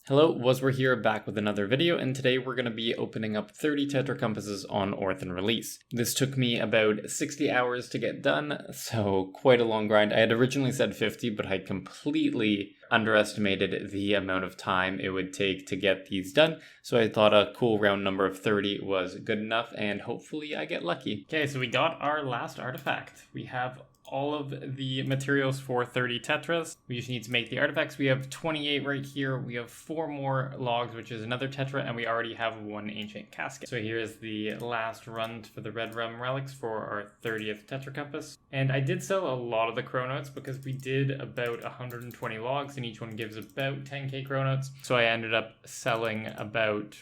Hello, Waswere here, back with another video, and today we're going to be opening up 30 Tetracompasses on Orthen release. This took me about 60 hours to get done, so quite a long grind. I had originally said 50, but I completely underestimated the amount of time it would take to get these done, so I thought a cool round number of 30 was good enough, and hopefully I get lucky. Okay, so we got our last artifact. We have all of the materials for 30 tetras. We just need to make the artifacts. We have 28 right here. We have 4 more logs, which is another tetra, and we already have 1 ancient casket. So here's the last run for the red realm relics for our 30th Tetracompass. And I did sell a lot of the chronotes because we did about 120 logs and each one gives about 10k chronotes. So I ended up selling about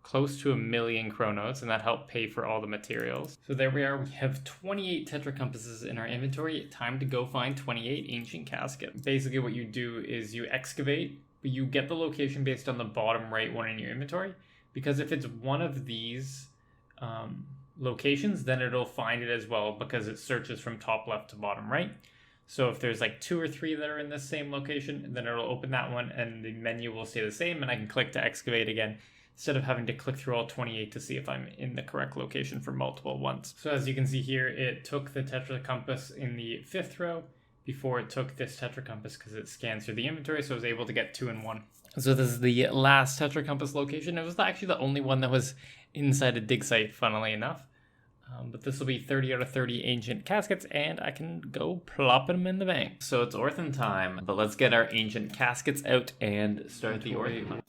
close to 1 million chronotes, and that helped pay for all the materials. So there we are. We have 28 Tetracompasses in our inventory. Time to go find 28 ancient casket. Basically what you do is you excavate, but you get the location based on the bottom right one in your inventory, because if it's one of these locations, then it'll find it as well because it searches from top left to bottom right. So if there's like 2 or 3 that are in the same location, then it'll open that one and the menu will stay the same, and I can click to excavate again, instead of having to click through all 28 to see if I'm in the correct location for multiple ones. So as you can see here, it took the Tetracompass in the 5th row before it took this Tetracompass because it scans through the inventory, so I was able to get 2 in 1. So this is the last Tetracompass location. It was actually the only one that was inside a dig site, funnily enough. But this will be 30 out of 30 ancient caskets, and I can go plop them in the bank. So it's Orthen time, but let's get our ancient caskets out and start the Orthen.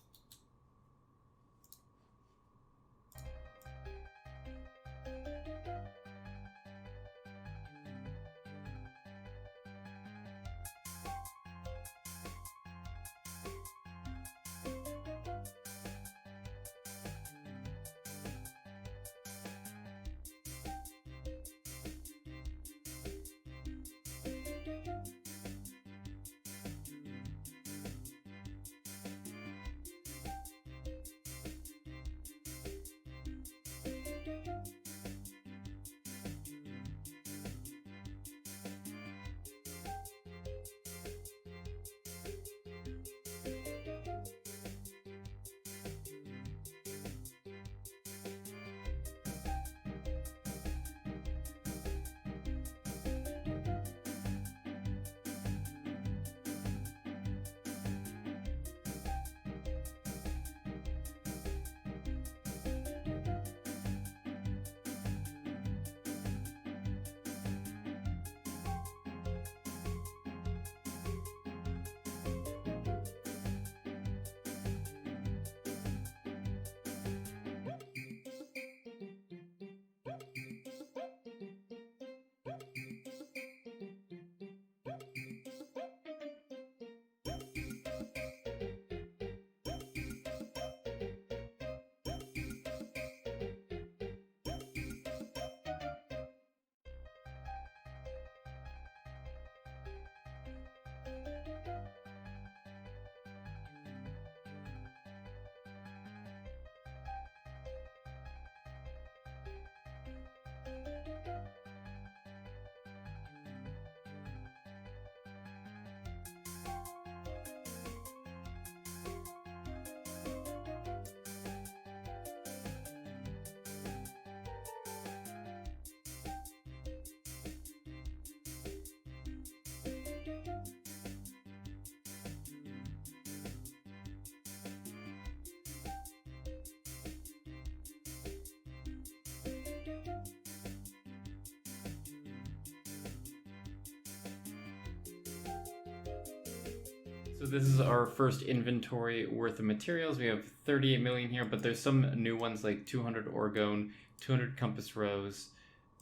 So this is our first inventory worth of materials. We have 38 million here, but there's some new ones like 200 orgone, 200 compass rose,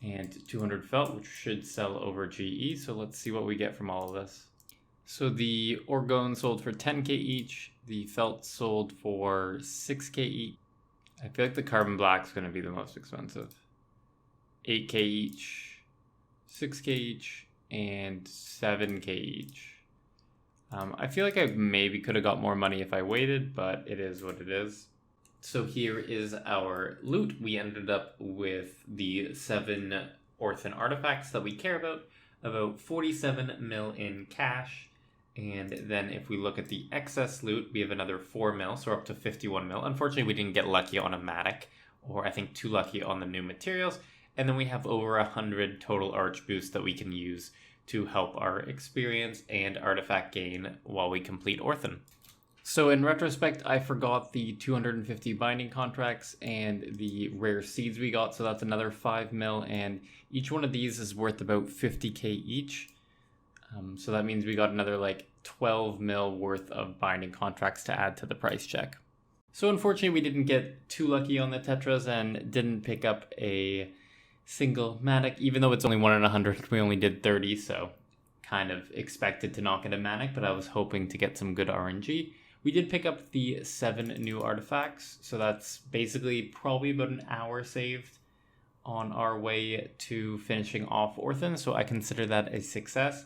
and 200 felt, which should sell over GE. So let's see what we get from all of this. So the orgone sold for 10k each. The felt sold for 6k each. I feel like the carbon black is going to be the most expensive. 8k each, 6k each, and 7k each. I feel like I maybe could have got more money if I waited, but it is what it is. So here is our loot. We ended up with the 7 Orthen artifacts that we care about 47 mil in cash, And then if we look at the excess loot, we have another 4 mil, so we're up to 51 mil. Unfortunately, we didn't get lucky on a Matic, or I think too lucky on the new materials. And then we have over 100 total arch boosts that we can use to help our experience and artifact gain while we complete Orthen. So in retrospect, I forgot the 250 binding contracts and the rare seeds we got, so that's another 5 mil, and each one of these is worth about 50k each. So that means we got another like 12 mil worth of binding contracts to add to the price check. So unfortunately, we didn't get too lucky on the Tetras and didn't pick up a single Matic, even though it's only 1 in 100. We only did 30, so kind of expected to not get a Matic, but I was hoping to get some good RNG. We did pick up the 7 new artifacts, so that's basically probably about an hour saved on our way to finishing off Orthen, so I consider that a success.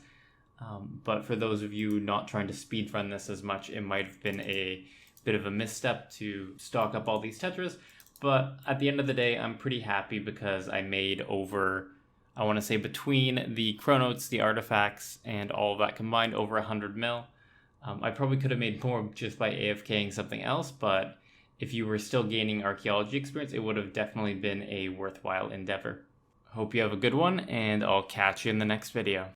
But for those of you not trying to speedrun this as much, it might have been a bit of a misstep to stock up all these Tetras. But at the end of the day, I'm pretty happy because I made over, I want to say between the chronotes, the artifacts, and all of that combined, over 100 mil. I probably could have made more just by AFKing something else, but if you were still gaining archaeology experience, it would have definitely been a worthwhile endeavor. Hope you have a good one, and I'll catch you in the next video.